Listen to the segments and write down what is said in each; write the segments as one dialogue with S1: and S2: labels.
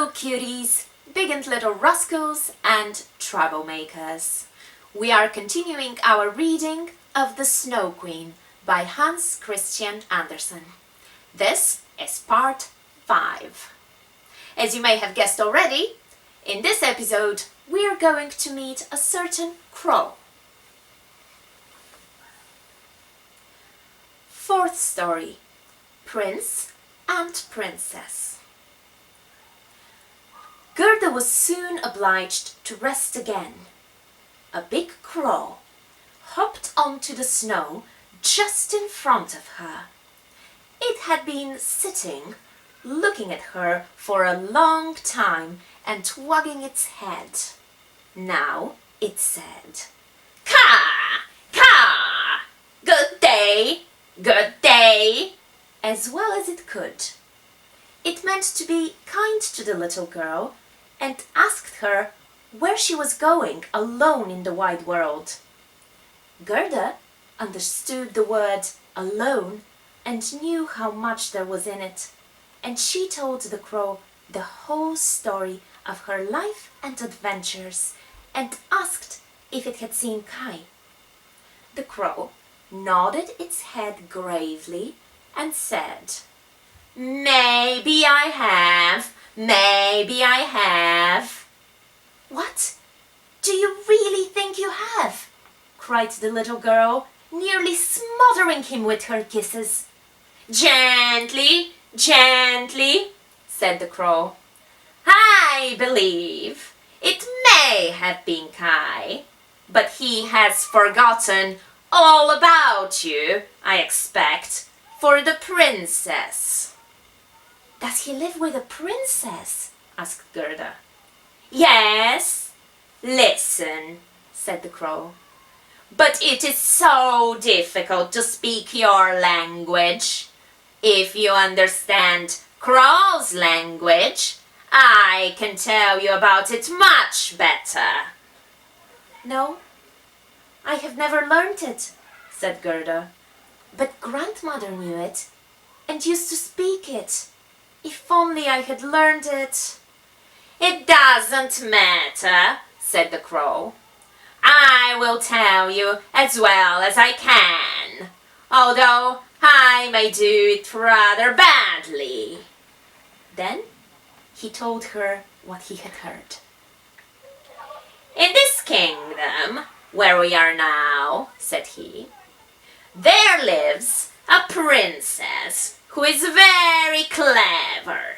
S1: Hello cuties, big and little rascals and troublemakers. We are continuing our reading of The Snow Queen by Hans Christian Andersen. This is part 5. As you may have guessed already, in this episode we are going to meet a certain crow. Fourth story, Prince and Princess. Gerda was soon obliged to rest again. A big crow hopped onto the snow just in front of her. It had been sitting, looking at her for a long time and wagging its head. Now it said, "Caw! Caw! Good day! Good day!" as well as it could. It meant to be kind to the little girl and asked her where she was going alone in the wide world. Gerda understood the word alone and knew how much there was in it, and she told the crow the whole story of her life and adventures and asked if it had seen Kai. The crow nodded its head gravely and said, "Maybe I have. Maybe I have." "What? Do you really think you have?" cried the little girl, nearly smothering him with her kisses. "Gently, gently," said the crow. "I believe it may have been Kai, but he has forgotten all about you, I expect, for the princess." "Does he live with a princess?" asked Gerda. "Yes, listen," said the crow. "But it is so difficult to speak your language. If you understand crow's language, I can tell you about it much better." "No, I have never learned it," said Gerda. "But grandmother knew it and used to speak it. If only I had learned it." "It doesn't matter," said the crow. "I will tell you as well as I can, although I may do it rather badly." Then he told her what he had heard. "In this kingdom where we are now," said he, "there lives a princess who is very clever.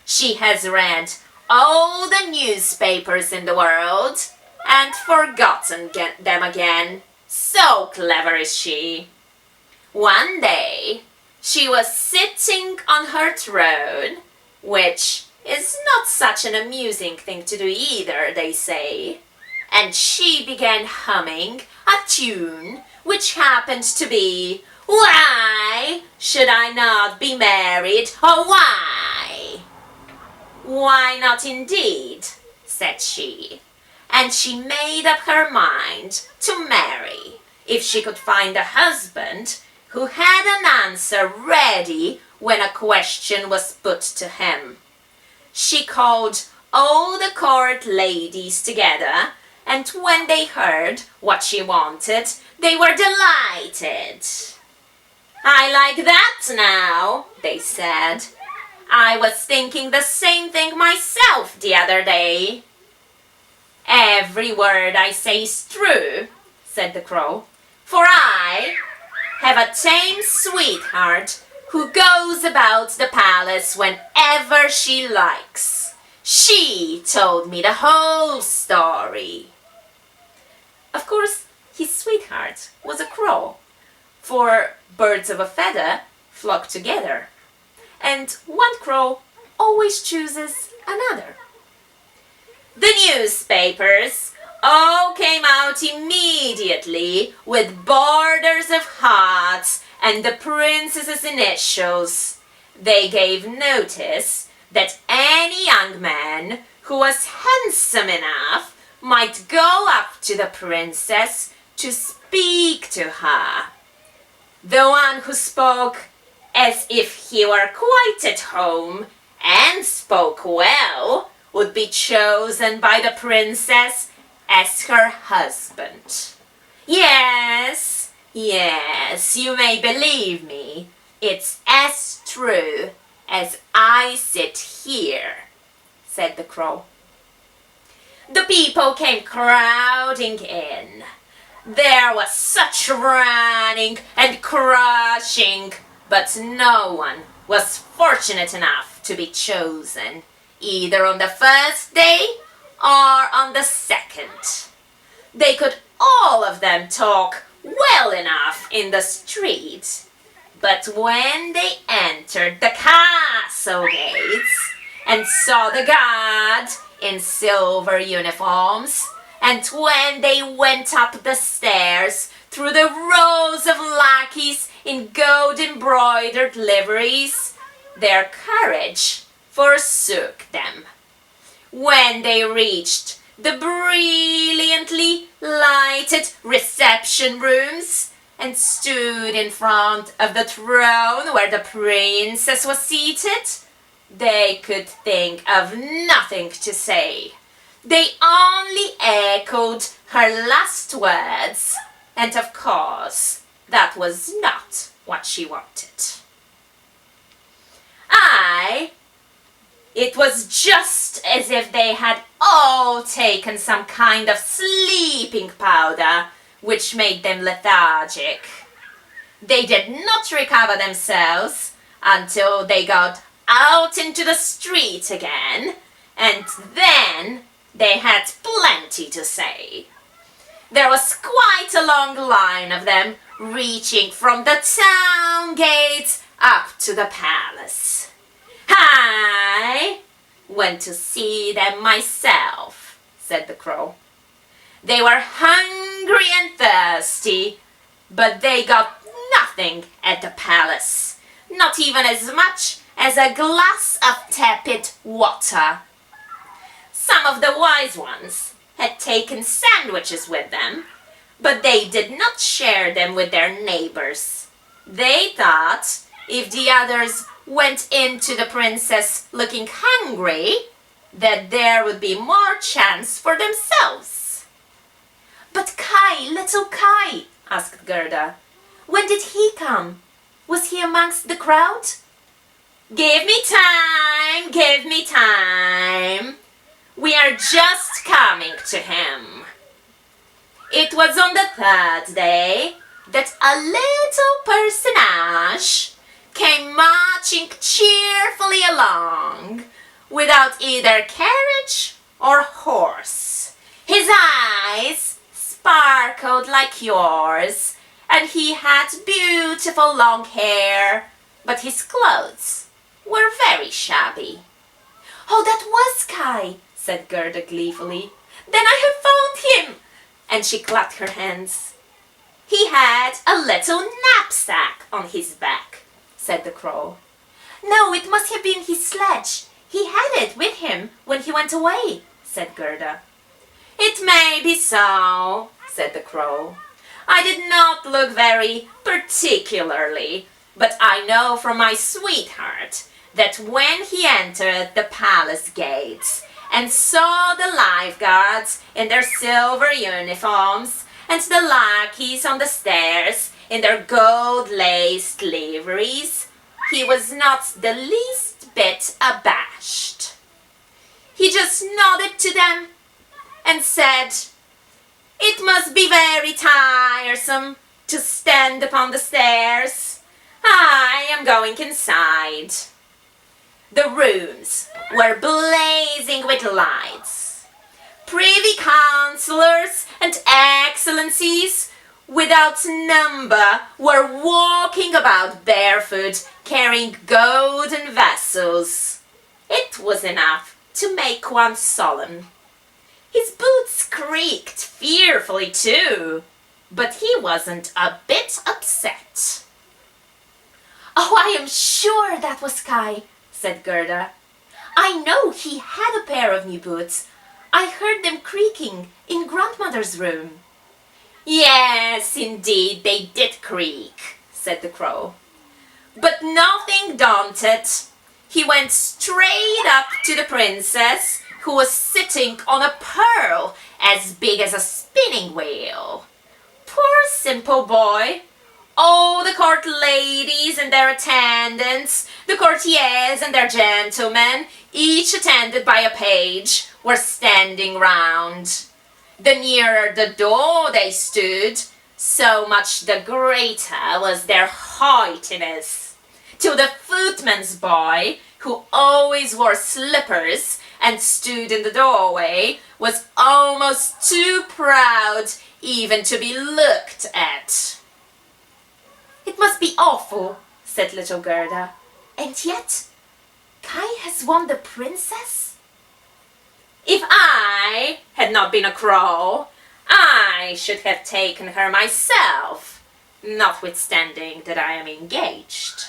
S1: She has read all the newspapers in the world and forgotten them again. So clever is she. One day she was sitting on her throne, which is not such an amusing thing to do either, they say, and she began humming a tune which happened to be, 'Why should I not be married? Oh, why?' 'Why not indeed?' said she, and she made up her mind to marry if she could find a husband who had an answer ready when a question was put to him. She called all the court ladies together, and when they heard what she wanted, they were delighted. 'I like that now,' they said. 'I was thinking the same thing myself the other day.' 'Every word I say is true,' said the crow, 'for I have a tame sweetheart who goes about the palace whenever she likes. She told me the whole story.' Of course, his sweetheart was a crow, for birds of a feather flock together, and one crow always chooses another. The newspapers all came out immediately with borders of hearts and the princess's initials. They gave notice that any young man who was handsome enough might go up to the princess to speak to her. The one who spoke as if he were quite at home and spoke well would be chosen by the princess as her husband. Yes, yes, you may believe me. It's as true as I sit here, said the crow. The people came crowding in. There was such running and crushing, but no one was fortunate enough to be chosen, either on the first day or on the second. They could all of them talk well enough in the street, but when they entered the castle gates and saw the guards in silver uniforms, and when they went up the stairs through the rows of lackeys in gold-embroidered liveries, their courage forsook them. When they reached the brilliantly lighted reception rooms and stood in front of the throne where the princess was seated, they could think of nothing to say. They only echoed her last words, and of course, that was not what she wanted. It was just as if they had all taken some kind of sleeping powder which made them lethargic. They did not recover themselves until they got out into the street again, and then they had plenty to say. There was quite a long line of them reaching from the town gates up to the palace. I went to see them myself, said the crow. They were hungry and thirsty, but they got nothing at the palace, not even as much as a glass of tepid water. Some of the wise ones had taken sandwiches with them, but they did not share them with their neighbors. They thought if the others went in to the princess looking hungry, that there would be more chance for themselves. But Kai, little Kai, asked Gerda, when did he come? Was he amongst the crowd? Give me time, give me time. We are just coming to him. It was on the third day that a little personage came marching cheerfully along, without either carriage or horse. His eyes sparkled like yours, and he had beautiful long hair, but his clothes were very shabby. Oh, that was Kai, said Gerda gleefully. Then I have found him! And she clapped her hands. He had a little knapsack on his back, said the crow. No, it must have been his sledge. He had it with him when he went away, said Gerda. It may be so, said the crow. I did not look very particularly, but I know from my sweetheart that when he entered the palace gates and saw the lifeguards in their silver uniforms and the lackeys on the stairs in their gold-laced liveries, he was not the least bit abashed. He just nodded to them and said, "It must be very tiresome to stand upon the stairs. I am going inside." The rooms were blazing with lights. Privy councillors and excellencies without number were walking about barefoot, carrying golden vessels. It was enough to make one solemn. His boots creaked fearfully too, but he wasn't a bit upset. "Oh, I am sure that was Kai," said Gerda. "I know he had a pair of new boots. I heard them creaking in Grandmother's room." "Yes, indeed, they did creak," said the crow. But nothing daunted, He went straight up to the princess, who was sitting on a pearl as big as a spinning wheel. Poor simple boy. All the court ladies and their attendants, the courtiers and their gentlemen, each attended by a page, were standing round. The nearer the door they stood, so much the greater was their haughtiness, till the footman's boy, who always wore slippers and stood in the doorway, was almost too proud even to be looked at. "It must be awful," said little Gerda, "and yet Kai has won the princess?" "If I had not been a crow, I should have taken her myself, notwithstanding that I am engaged.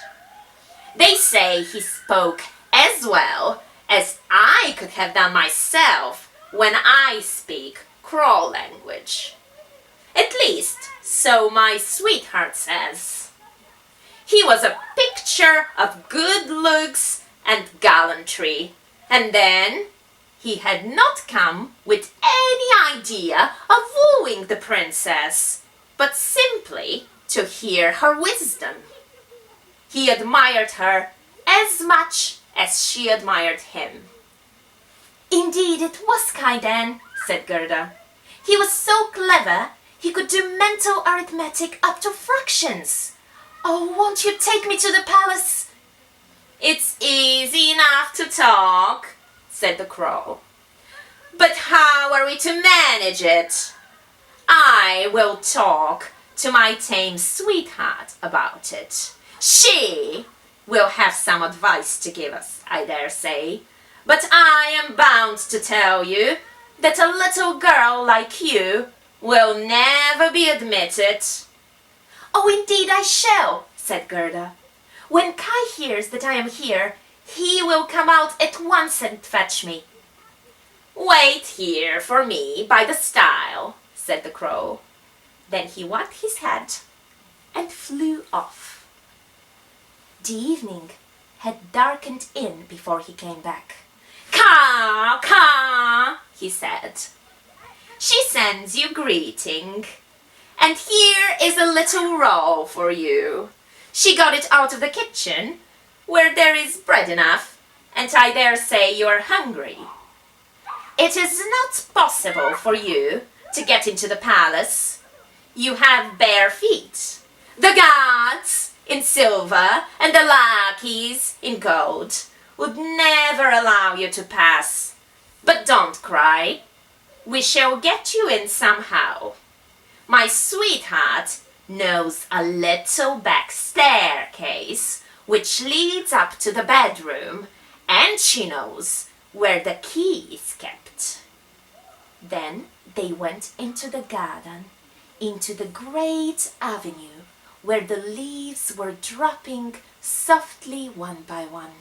S1: They say he spoke as well as I could have done myself when I speak crow language. At least, so my sweetheart says. He was a picture of good looks and gallantry, and then he had not come with any idea of wooing the princess, but simply to hear her wisdom. He admired her as much as she admired him." "Indeed, it was Kai then," said Gerda. "He was so clever, he could do mental arithmetic up to fractions. Oh, won't you take me to the palace?" "It's easy enough to talk," said the crow. "But how are we to manage it? I will talk to my tame sweetheart about it. She will have some advice to give us, I dare say. But I am bound to tell you that a little girl like you will never be admitted." "Oh, indeed I shall," said Gerda. "When Kai hears that I am here, he will come out at once and fetch me." "Wait here for me by the stile," said the crow. Then he wagged his head and flew off. The evening had darkened in before he came back. "Caw, caw," he said. "She sends you greeting. And here is a little roll for you. She got it out of the kitchen, where there is bread enough, and I dare say you are hungry. It is not possible for you to get into the palace. You have bare feet. The guards in silver and the lackeys in gold would never allow you to pass. But don't cry. We shall get you in somehow. My sweetheart knows a little back staircase which leads up to the bedroom, and she knows where the key is kept." Then they went into the garden, into the great avenue, where the leaves were dropping softly one by one.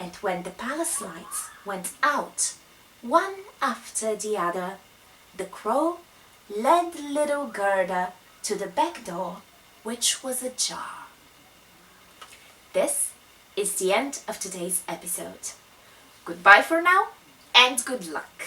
S1: And when the palace lights went out, one after the other, the crow led little Gerda to the back door, which was ajar. This is the end of today's episode. Goodbye for now, and good luck.